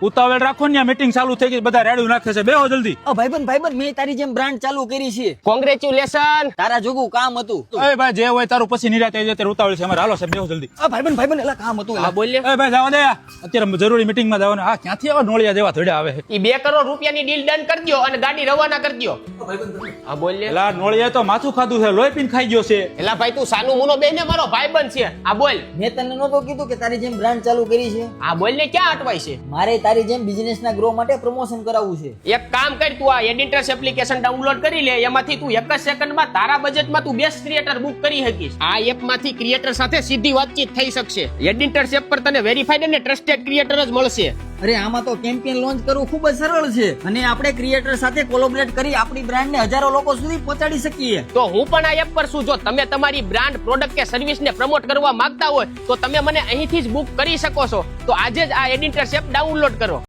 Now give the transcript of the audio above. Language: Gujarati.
ઉતાવળ રાખો ને, મીટિંગ ચાલુ થઈ ગઈ, બધા રેડું નાખે છે, બેહો જલ્દી. ભાઈબંધ મેં તારી જેમ બ્રાન્ડ ચાલુ કરી છે. કોંગ્રેચ્યુલેશન. તારા જોગું કામ હતું. એ ભાઈ જે હોય તારું પછી નિરાતે આવી જાય, અત્યારે ઉતાવળ છે અમારે, હાલો સાહેબ બેહો જલ્દી. ભાઈબંધ એલા કામ હતું. હા બોલ. એ ભાઈ જવા દે, અત્યારે જરૂરી મીટિંગમાં જવાનું. હા ક્યાંથી આવા નોળિયા જેવા થોડા આવે? ઈ 2 કરોડ રૂપિયાની ડીલ ડન કરી દ્યો અને ગાડી રવાના કરી દ્યો. હા બોલ. એલા નોળિયા તો માથું ખાધું છે, લોહી પીને ખાઈ ગયો છે. એલા ભાઈ તું સાનું મુનો બેને મારો ભાઈબંધ છે. આ બોલ. મેં તને નહોતું કીધું કે તારી જેમ બ્રાન્ડ ચાલુ કરી છે? આ બોલ ને ક્યાં અટવાય છે? મારે તારી જેમ બિઝનેસના ગ્રો માટે પ્રમોશન કરાવવું છે. એક કામ કર, તું આ એડિટર્સ એપ્લિકેશન ડાઉનલોડ કરી લે. એમાંથી તું એક જ સેકન્ડમાં તારા બજેટમાં તું બેસ્ટ ક્રિએટર બુક કરી શકીશ. આ એપમાંથી ક્રિએટર સાથે સીધી વાતચીત થઈ શકશે. એડિટર્સ એપ પર તને વેરીફાઈડ અને ટ્રસ્ટેડ ક્રિએટર જ મળશે. અરે આમાં તો કેમ્પેન લોન્ચ કરવું ખૂબ જ સરળ છે અને આપણે ક્રિએટર સાથે કોલેબોરેટ કરી આપણી બ્રાન્ડને હજારો લોકો સુધી પહોંચાડી શકીએ. તો હું પણ આ એપ પર છું. જો તમે તમારી બ્રાન્ડ, પ્રોડક્ટ કે સર્વિસને પ્રમોટ કરવા માંગતા હોય તો તમે મને અહીંથી જ બુક કરી શકો છો. તો આજે જ આ એડિટર્સ એપ ડાઉનલોડ કરો.